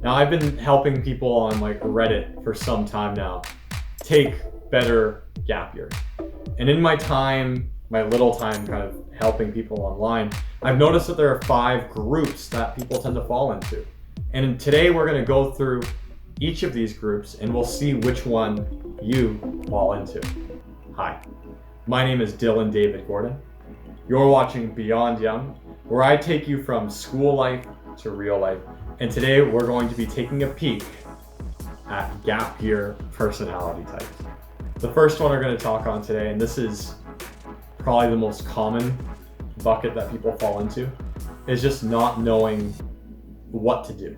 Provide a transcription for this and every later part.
Now, I've been helping people on like Reddit for some time now take better gap years. And in my time, my little time kind of helping people online, I've noticed that there are 5 groups that people tend to fall into. And today we're going to go through each of these groups and we'll see which one you fall into. Hi, my name is Dylan David Gordon. You're watching Beyond Young, where I take you from school life to real life. And today we're going to be taking a peek at gap year personality types. The first one we're going to talk on today, and this is probably the most common bucket that people fall into, is just not knowing what to do.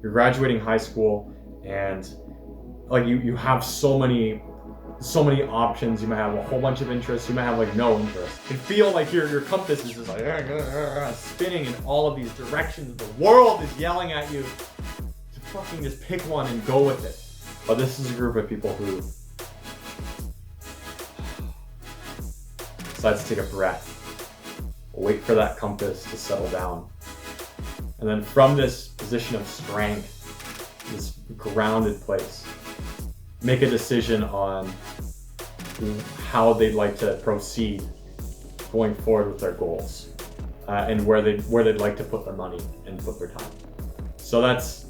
You're graduating high school and like you have so many options. You might have a whole bunch of interests, you might have like no interest. You feel like your compass is just like spinning in all of these directions. The world is yelling at you to fucking just pick one and go with it. But this is a group of people who decides to take a breath, wait for that compass to settle down, and then from this position of strength, this grounded place, make a decision on how they'd like to proceed going forward with their goals, and where they'd like to put their money and put their time. So that's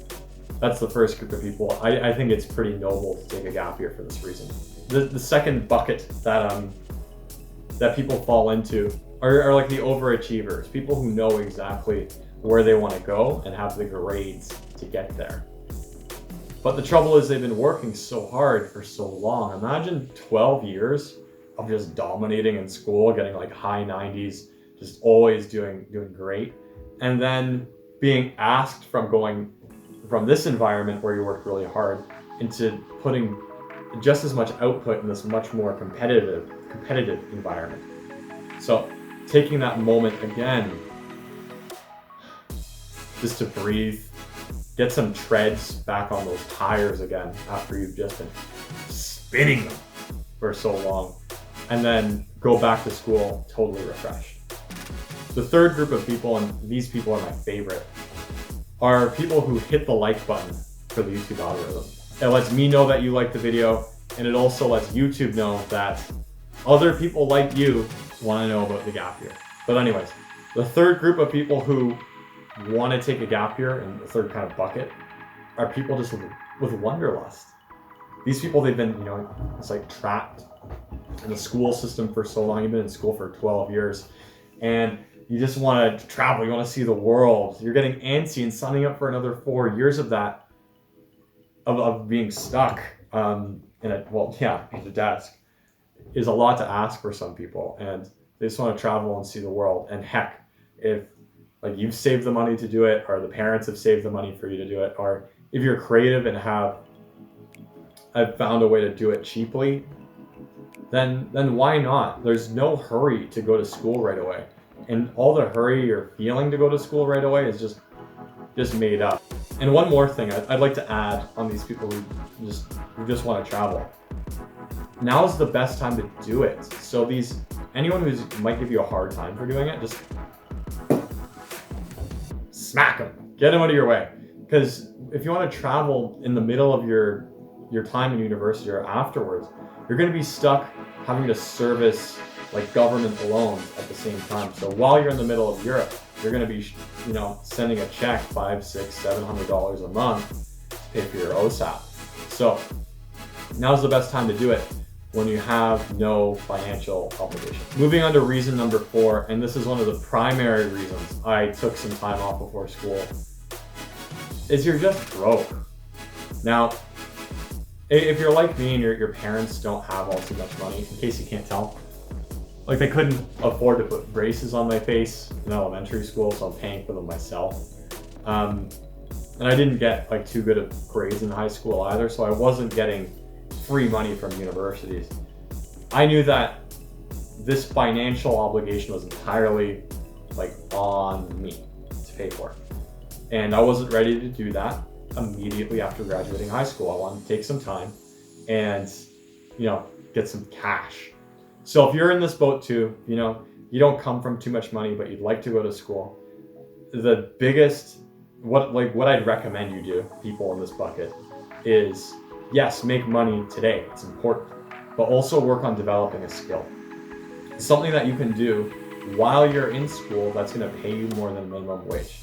the first group of people. I think it's pretty noble to take a gap year for this reason. The second bucket that people fall into are like the overachievers, people who know exactly where they want to go and have the grades to get there. But the trouble is they've been working so hard for so long. Imagine 12 years of just dominating in school, getting like high 90s, just always doing great. And then being asked from this environment where you worked really hard into putting just as much output in this much more competitive environment. So taking that moment again, just to breathe, get some treads back on those tires again after you've just been spinning them for so long, and then go back to school totally refreshed. The third group of people, and these people are my favorite, are people who hit the like button for the YouTube algorithm. It lets me know that you like the video, and it also lets YouTube know that other people like you want to know about the gap year. But anyways, the third group of people who want to take a gap year, and the third kind of bucket, are people just with wanderlust. These people, they've been, it's like trapped in the school system for so long. You've been in school for 12 years and you just want to travel, you want to see the world. You're getting antsy and signing up for another 4 years of that, of being stuck at a desk is a lot to ask for some people, and they just want to travel and see the world. And heck, if like you've saved the money to do it, or the parents have saved the money for you to do it, or if you're creative and I've found a way to do it cheaply, then why not? There's no hurry to go to school right away. And all the hurry you're feeling to go to school right away is just made up. And one more thing I'd like to add on these people who just want to travel. Now's the best time to do it. So anyone who might give you a hard time for doing it, just smack them, get them out of your way. Because if you want to travel in the middle of your time in university or afterwards, you're going to be stuck having to service like government loans at the same time. So while you're in the middle of Europe, you're going to be sending a check $500, $600, $700 a month to pay for your OSAP. So now's the best time to do it, when you have no financial obligation. Moving on to reason number 4, and this is one of the primary reasons I took some time off before school, is you're just broke. Now, if you're like me and your parents don't have all too much money, in case you can't tell, like they couldn't afford to put braces on my face in elementary school, so I'm paying for them myself. And I didn't get like too good of grades in high school either, so I wasn't getting free money from universities. I knew that this financial obligation was entirely like on me to pay for it. And I wasn't ready to do that immediately after graduating high school. I wanted to take some time and, get some cash. So if you're in this boat too, you don't come from too much money, but you'd like to go to school, the biggest what I'd recommend you do, people in this bucket, is yes, make money today. It's important, but also work on developing a skill, something that you can do while you're in school that's going to pay you more than minimum wage.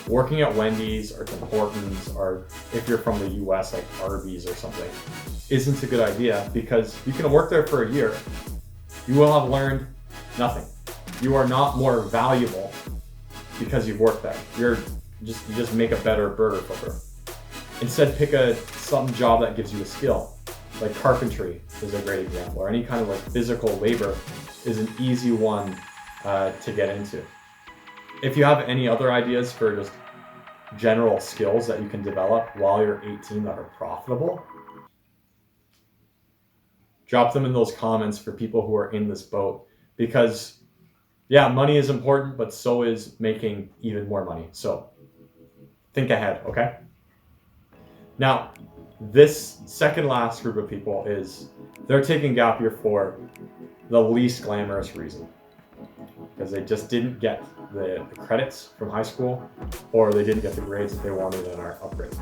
Working at Wendy's or Tim Hortons, or if you're from the US, like Arby's or something, isn't a good idea, because you can work there for a year. You will have learned nothing. You are not more valuable because you've worked there. You just make a better burger flipper. Instead, pick some job that gives you a skill. Like carpentry is a great example, or any kind of like physical labor is an easy one to get into. If you have any other ideas for just general skills that you can develop while you're 18 that are profitable, drop them in those comments for people who are in this boat. Because yeah, money is important, but so is making even more money. So think ahead, okay? Now, this second last group of people they're taking gap year for the least glamorous reason, because they just didn't get the credits from high school, or they didn't get the grades that they wanted and are upgraded.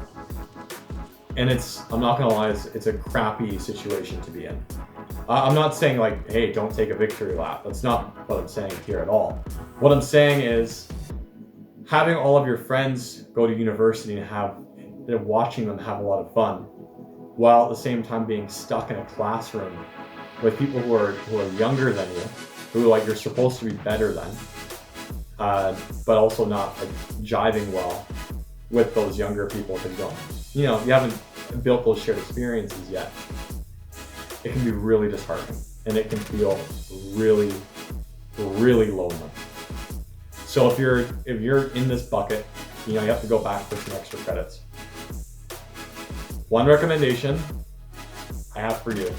And I'm not gonna lie, it's a crappy situation to be in. I'm not saying like, hey, don't take a victory lap. That's not what I'm saying here at all. What I'm saying is having all of your friends go to university and watching them have a lot of fun, while at the same time being stuck in a classroom with people who are younger than you, who like you're supposed to be better than, but also not like jiving well with those younger people, because you haven't built those shared experiences yet. It can be really disheartening, and it can feel really, really lonely. So if you're in this bucket, you have to go back for some extra credits. One recommendation I have for you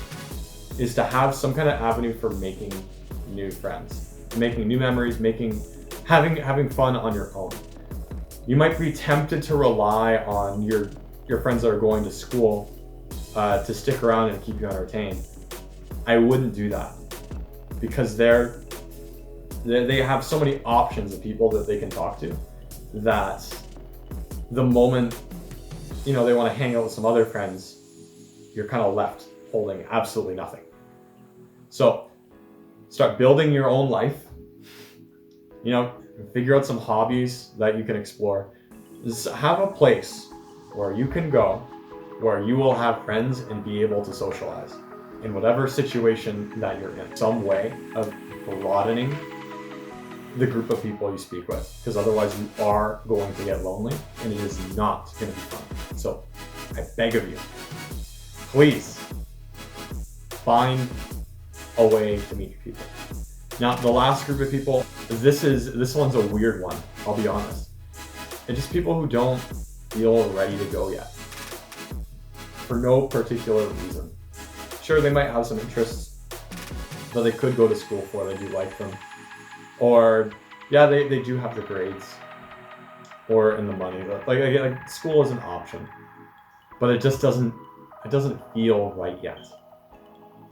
is to have some kind of avenue for making new friends, making new memories, having fun on your own. You might be tempted to rely on your friends that are going to school to stick around and keep you entertained. I wouldn't do that, because they have so many options of people that they can talk to, that the moment they want to hang out with some other friends, you're kind of left holding absolutely nothing. So start building your own life. Figure out some hobbies that you can explore. Just have a place where you can go, where you will have friends and be able to socialize in whatever situation that you're in. Some way of broadening the group of people you speak with, because otherwise you are going to get lonely, and it is not going to be fun. So I beg of you, please find a way to meet people. Now, the last group of people, this one's a weird one, I'll be honest. It's just people who don't feel ready to go yet, for no particular reason. Sure, they might have some interests that they could go to school for, they do like them. Or, yeah, they do have the grades or in the money. Like school is an option, but it doesn't feel right yet.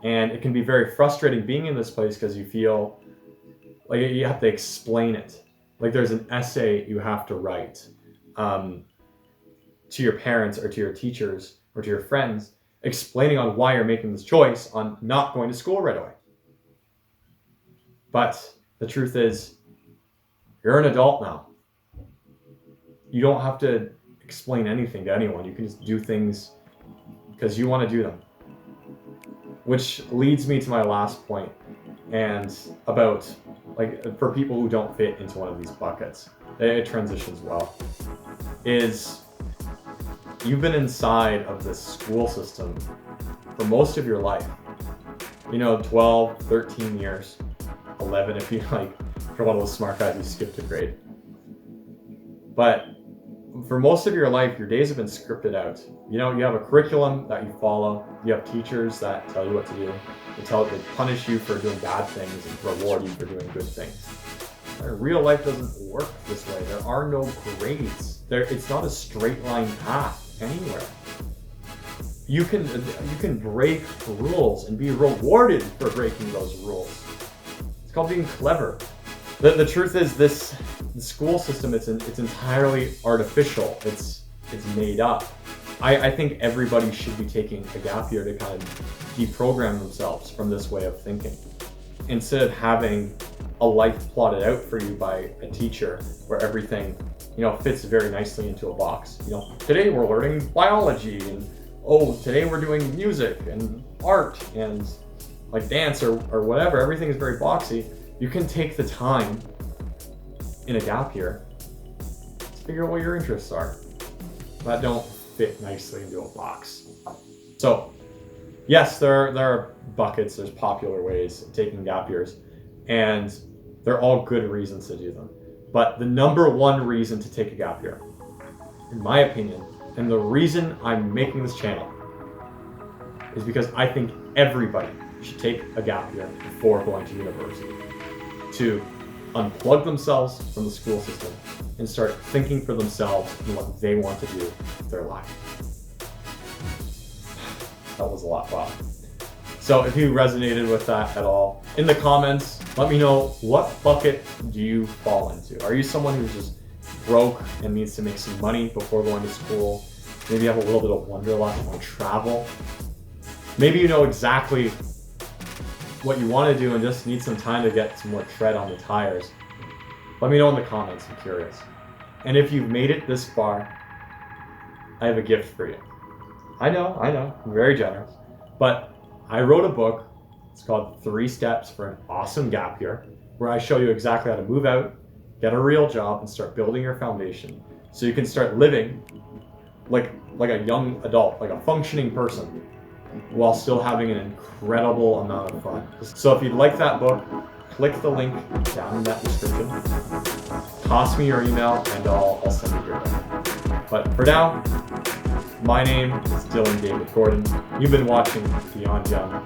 And it can be very frustrating being in this place, because you feel like you have to explain it. Like there's an essay you have to write to your parents or to your teachers or to your friends, explaining on why you're making this choice on not going to school right away. But the truth is, you're an adult now. You don't have to explain anything to anyone. You can just do things because you want to do them. Which leads me to my last point, and about for people who don't fit into one of these buckets, it transitions well, is you've been inside of this school system for most of your life. 12, 13 years, 11 if you're one of those smart guys who skipped a grade. But for most of your life, your days have been scripted out. You have a curriculum that you follow. You have teachers that tell you what to do. They punish you for doing bad things and reward you for doing good things. Real life doesn't work this way. There are no grades. It's not a straight line path anywhere. You can break rules and be rewarded for breaking those rules. It's called being clever. The truth is the school system, it's entirely artificial. It's made up. I think everybody should be taking a gap year to kind of deprogram themselves from this way of thinking. Instead of having a life plotted out for you by a teacher where everything, fits very nicely into a box. Today we're learning biology, and today we're doing music and art and like dance or whatever. Everything is very boxy. You can take the time in a gap year to figure out what your interests are that don't fit nicely into a box. So yes, there are buckets, there's popular ways of taking gap years, and they're all good reasons to do them. But the number one reason to take a gap year, in my opinion, and the reason I'm making this channel, is because I think everybody should take a gap year before going to university, to unplug themselves from the school system and start thinking for themselves and what they want to do with their life. That was a lot, wow. So if you resonated with that at all, in the comments, let me know, what bucket do you fall into? Are you someone who's just broke and needs to make some money before going to school? Maybe you have a little bit of wanderlust on travel. Maybe you know exactly what you want to do and just need some time to get some more tread on the tires. Let me know in the comments, I'm curious. And if you've made it this far, I have a gift for you. I know, I'm very generous. But I wrote a book, it's called 3 Steps for an Awesome Gap Year, where I show you exactly how to move out, get a real job, and start building your foundation so you can start living like a young adult, like a functioning person, while still having an incredible amount of fun. So if you'd like that book, click the link down in that description. Toss me your email and I'll send it your way. But for now, my name is Dylan David Gordon. You've been watching Beyond Young.